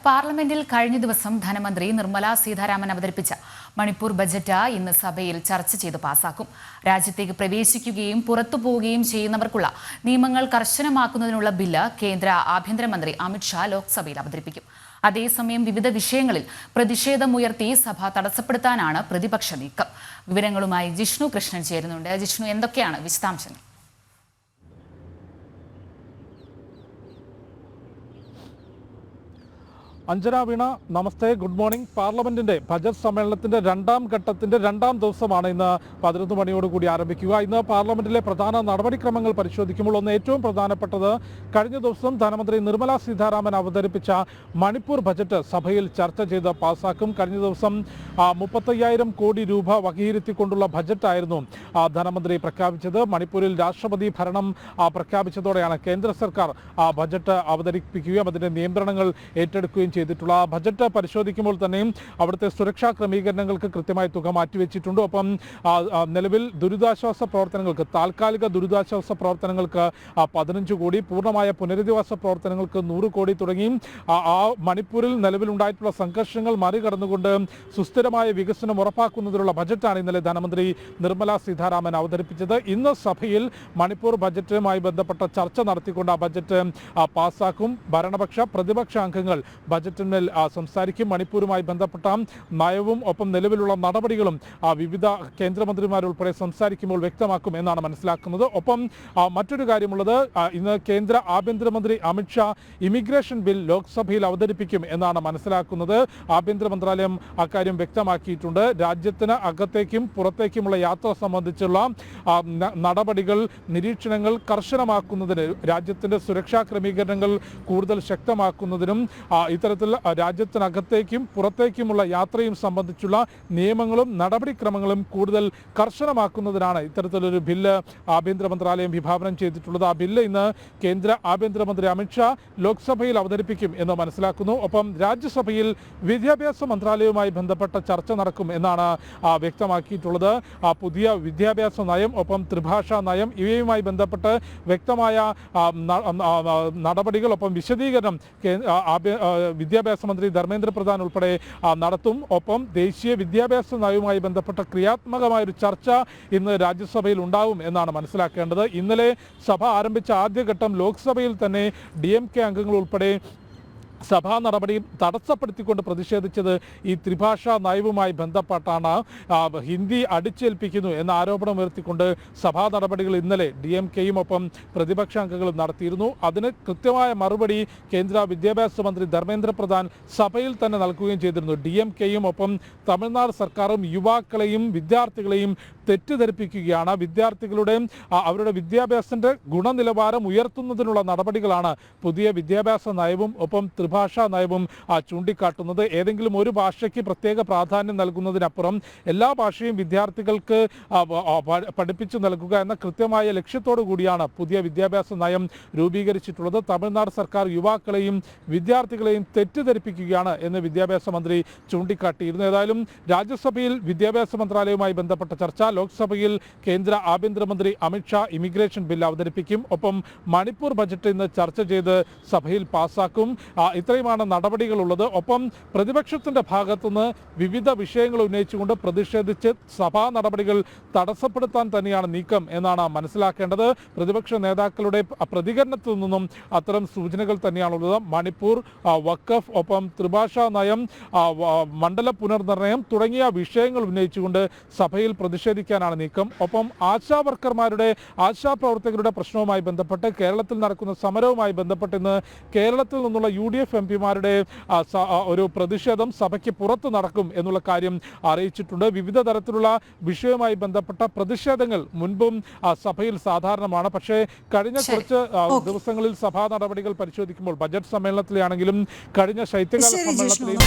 പാർലമെന്റിൽ കഴിഞ്ഞ ദിവസം ധനമന്ത്രി നിർമ്മല സീതാരാമൻ അവതരിപ്പിച്ച മണിപ്പൂർ ബജറ്റ് ഇന്ന് സഭയിൽ ചർച്ച ചെയ്ത് പാസാക്കും. രാജ്യത്തേക്ക് പ്രവേശിക്കുകയും പുറത്തു പോവുകയും ചെയ്യുന്നവർക്കുള്ള നിയമങ്ങൾ കർശനമാക്കുന്നതിനുള്ള ബില്ല് കേന്ദ്ര ആഭ്യന്തരമന്ത്രി അമിത്ഷാ ലോക്സഭയിൽ അവതരിപ്പിക്കും. അതേസമയം വിവിധ വിഷയങ്ങളിൽ പ്രതിഷേധമുയർത്തി സഭ തടസ്സപ്പെടുത്താനാണ് പ്രതിപക്ഷ നീക്കം. വിവരങ്ങളുമായി ജിഷ്ണു കൃഷ്ണൻ ചേരുന്നുണ്ട്. ജിഷ്ണു, എന്തൊക്കെയാണ് വിശദാംശങ്ങൾ? അഞ്ജന വീണ, നമസ്തേ, ഗുഡ് മോർണിംഗ്. പാർലമെന്റിന്റെ ബജറ്റ് സമ്മേളനത്തിന്റെ രണ്ടാം ഘട്ടത്തിന്റെ രണ്ടാം ദിവസമാണ് ഇന്ന് 11 മണിയോടുകൂടി ആരംഭിക്കുക. ഇന്ന് പാർലമെന്റിലെ പ്രധാന നടപടിക്രമങ്ങൾ പരിശോധിക്കുമ്പോൾ ഏറ്റവും പ്രധാനപ്പെട്ടത് കഴിഞ്ഞ ദിവസം ധനമന്ത്രി നിർമ്മല സീതാരാമൻ അവതരിപ്പിച്ച മണിപ്പൂർ ബജറ്റ് സഭയിൽ ചർച്ച ചെയ്ത് പാസാക്കും. കഴിഞ്ഞ ദിവസം 35,000 കോടി രൂപ വകയിരുത്തിക്കൊണ്ടുള്ള ബജറ്റായിരുന്നു ധനമന്ത്രി പ്രഖ്യാപിച്ചത്. മണിപ്പൂരിൽ രാഷ്ട്രപതി ഭരണം പ്രഖ്യാപിച്ചതോടെയാണ് കേന്ദ്ര സർക്കാർ ബജറ്റ് അവതരിപ്പിക്കുകയും അതിന്റെ നിയന്ത്രണങ്ങൾ ഏറ്റെടുക്കുകയും ചെയ്തിട്ടുള്ള. ബജറ്റ് പരിശോധിക്കുമ്പോൾ തന്നെയും അവിടുത്തെ സുരക്ഷാ ക്രമീകരണങ്ങൾക്ക് കൃത്യമായി തുക മാറ്റിവെച്ചിട്ടുണ്ട്. ഒപ്പം നിലവിൽ ദുരിതാശ്വാസ പ്രവർത്തനങ്ങൾക്ക്, താൽക്കാലിക ദുരിതാശ്വാസ പ്രവർത്തനങ്ങൾക്ക് 15 കോടി, പൂർണ്ണമായ പുനരധിവാസ പ്രവർത്തനങ്ങൾക്ക് 100 കോടി തുടങ്ങി മണിപ്പൂരിൽ നിലവിലുണ്ടായിട്ടുള്ള സംഘർഷങ്ങൾ മറികടന്നുകൊണ്ട് സുസ്ഥിരമായ വികസനം ഉറപ്പാക്കുന്നതിനുള്ള ബജറ്റാണ് ഇന്നലെ ധനമന്ത്രി നിർമ്മല സീതാരാമൻ അവതരിപ്പിച്ചത്. ഇന്ന് സഭയിൽ മണിപ്പൂർ ബജറ്റുമായി ബന്ധപ്പെട്ട ചർച്ച നടത്തിക്കൊണ്ട് ആ ബജറ്റ് പാസാക്കും. ഭരണപക്ഷ പ്രതിപക്ഷ അംഗങ്ങൾ ബജറ്റിന്മേൽ സംസാരിക്കും. മണിപ്പൂരുമായി ബന്ധപ്പെട്ട നയവും ഒപ്പം നിലവിലുള്ള നടപടികളും വിവിധ കേന്ദ്രമന്ത്രിമാരുൾപ്പെടെ സംസാരിക്കുമ്പോൾ വ്യക്തമാക്കും എന്നാണ് മനസ്സിലാക്കുന്നത്. ഒപ്പം മറ്റൊരു കാര്യമുള്ളത്, ഇന്ന് കേന്ദ്ര ആഭ്യന്തരമന്ത്രി അമിത്ഷാ ഇമിഗ്രേഷൻ ബിൽ ലോക്സഭയിൽ അവതരിപ്പിക്കും എന്നാണ് മനസ്സിലാക്കുന്നത്. ആഭ്യന്തര മന്ത്രാലയം അക്കാര്യം വ്യക്തമാക്കിയിട്ടുണ്ട്. രാജ്യത്തിന് അകത്തേക്കും പുറത്തേക്കുമുള്ള യാത്ര സംബന്ധിച്ചുള്ള നടപടികൾ, നിരീക്ഷണങ്ങൾ കർശനമാക്കുന്നതിന്, രാജ്യത്തിന്റെ സുരക്ഷാ ക്രമീകരണങ്ങൾ കൂടുതൽ ശക്തമാക്കുന്നതിനും ഇത്തരത്തിൽ രാജ്യത്തിനകത്തേക്കും പുറത്തേക്കുമുള്ള യാത്രയും സംബന്ധിച്ചുള്ള നിയമങ്ങളും നടപടിക്രമങ്ങളും കൂടുതൽ കർശനമാക്കുന്നതിനാണ് ഇത്തരത്തിലൊരു ബില്ല് ആഭ്യന്തര മന്ത്രാലയം വിഭാവനം ചെയ്തിട്ടുള്ളത്. ആ ബില്ല് ഇന്ന് കേന്ദ്ര ആഭ്യന്തരമന്ത്രി അമിത്ഷാ ലോക്സഭയിൽ അവതരിപ്പിക്കും എന്ന് മനസ്സിലാക്കുന്നു. ഒപ്പം രാജ്യസഭയിൽ വിദ്യാഭ്യാസ മന്ത്രാലയവുമായി ബന്ധപ്പെട്ട ചർച്ച നടക്കും എന്നാണ് വ്യക്തമാക്കിയിട്ടുള്ളത്. പുതിയ വിദ്യാഭ്യാസ നയം, ഒപ്പം ത്രിഭാഷാ നയം, ഇവയുമായി ബന്ധപ്പെട്ട് വ്യക്തമായ നടപടികൾ, ഒപ്പം വിശദീകരണം വിദ്യാഭ്യാസ മന്ത്രി ധർമ്മേന്ദ്ര പ്രധാൻ ഉൾപ്പെടെ നടത്തും. ഒപ്പം ദേശീയ വിദ്യാഭ്യാസ നയവുമായി ബന്ധപ്പെട്ട ക്രിയാത്മകമായൊരു ചർച്ച ഇന്ന് രാജ്യസഭയിൽ ഉണ്ടാവും എന്നാണ് മനസ്സിലാക്കേണ്ടത്. ഇന്നലെ സഭ ആരംഭിച്ച ആദ്യഘട്ടം ലോക്സഭയിൽ തന്നെ DMK അംഗങ്ങൾ ഉൾപ്പെടെ സഭാ നടപടി തടസ്സപ്പെടുത്തിക്കൊണ്ട് പ്രതിഷേധിച്ചത് ഈ ത്രിഭാഷാ നയവുമായി ബന്ധപ്പെട്ടാണ്. ഹിന്ദി അടിച്ചേൽപ്പിക്കുന്നു എന്ന ആരോപണം ഉയർത്തിക്കൊണ്ട് സഭാ നടപടികൾ ഇന്നലെ DMKയും ഒപ്പം പ്രതിപക്ഷ അംഗങ്ങളും നടത്തിയിരുന്നു. അതിന് കൃത്യമായ മറുപടി കേന്ദ്ര വിദ്യാഭ്യാസ മന്ത്രി ധർമ്മേന്ദ്ര പ്രധാൻ സഭയിൽ തന്നെ നൽകുകയും ചെയ്തിരുന്നു. DMKയും ഒപ്പം തമിഴ്നാട് സർക്കാരും യുവാക്കളെയും വിദ്യാർത്ഥികളെയും തെറ്റിദ്ധരിപ്പിക്കുകയാണ്. വിദ്യാർത്ഥികളുടെ അവരുടെ വിദ്യാഭ്യാസത്തിന്റെ ഗുണനിലവാരം ഉയർത്തുന്നതിനുള്ള നടപടികളാണ് പുതിയ വിദ്യാഭ്യാസ നയവും ഒപ്പം ഭാഷാ നയവും ചൂണ്ടിക്കാട്ടുന്നത്. ഏതെങ്കിലും ഒരു ഭാഷയ്ക്ക് പ്രത്യേക പ്രാധാന്യം നൽകുന്നതിനപ്പുറം എല്ലാ ഭാഷയും വിദ്യാർത്ഥികൾക്ക് പഠിപ്പിച്ചു നൽകുക എന്ന കൃത്യമായ ലക്ഷ്യത്തോടു കൂടിയാണ് പുതിയ വിദ്യാഭ്യാസ നയം രൂപീകരിച്ചിട്ടുള്ളത്. തമിഴ്നാട് സർക്കാർ യുവാക്കളെയും വിദ്യാർത്ഥികളെയും തെറ്റിദ്ധരിപ്പിക്കുകയാണ് എന്ന് വിദ്യാഭ്യാസ മന്ത്രി ചൂണ്ടിക്കാട്ടിയിരുന്നു. ഏതായാലും രാജ്യസഭയിൽ വിദ്യാഭ്യാസ മന്ത്രാലയവുമായി ബന്ധപ്പെട്ട ചർച്ച, ലോക്സഭയിൽ കേന്ദ്ര ആഭ്യന്തരമന്ത്രി അമിത്ഷാ ഇമിഗ്രേഷൻ ബിൽ അവതരിപ്പിക്കും. ഒപ്പം മണിപ്പൂർ ബജറ്റ് ഇന്ന് ചർച്ച ചെയ്ത് സഭയിൽ പാസാക്കും. ഇത്രയുമാണ് നടപടികളുള്ളത്. ഒപ്പം പ്രതിപക്ഷത്തിന്റെ ഭാഗത്തുനിന്ന് വിവിധ വിഷയങ്ങൾ ഉന്നയിച്ചുകൊണ്ട് പ്രതിഷേധിച്ച് സഭാ നടപടികൾ തടസ്സപ്പെടുത്താൻ തന്നെയാണ് നീക്കം എന്നാണ് മനസ്സിലാക്കേണ്ടത്. പ്രതിപക്ഷ നേതാക്കളുടെ പ്രതികരണത്തിൽ നിന്നും അത്തരം സൂചനകൾ തന്നെയാണുള്ളത്. മണിപ്പൂർ, വഖഫ്, ഒപ്പം ത്രിഭാഷാ നയം, മണ്ഡല പുനർനിർണയം തുടങ്ങിയ വിഷയങ്ങൾ ഉന്നയിച്ചുകൊണ്ട് സഭയിൽ പ്രതിഷേധിക്കാനാണ് നീക്കം. ഒപ്പം ആശാവർക്കർമാരുടെ, ആശാപ്രവർത്തകരുടെ പ്രശ്നവുമായി ബന്ധപ്പെട്ട് കേരളത്തിൽ നടക്കുന്ന സമരവുമായി ബന്ധപ്പെട്ട് ഇന്ന് കേരളത്തിൽ നിന്നുള്ള UDF MPമാരുടെ ഒരു പ്രതിഷേധം സഭയ്ക്ക് പുറത്ത് നടക്കും എന്നുള്ള കാര്യം അറിയിച്ചിട്ടുണ്ട്. വിവിധ തരത്തിലുള്ള വിഷയവുമായി ബന്ധപ്പെട്ട പ്രതിഷേധങ്ങൾ മുൻപും സഭയിൽ സാധാരണമാണ്. പക്ഷേ കഴിഞ്ഞ കുറച്ച് ദിവസങ്ങളിൽ സഭാ നടപടികൾ പരിശോധിക്കുമ്പോൾ ബജറ്റ് സമ്മേളനത്തിലാണെങ്കിലും കഴിഞ്ഞ ശൈത്യകാല സമ്മേളനത്തിലെയും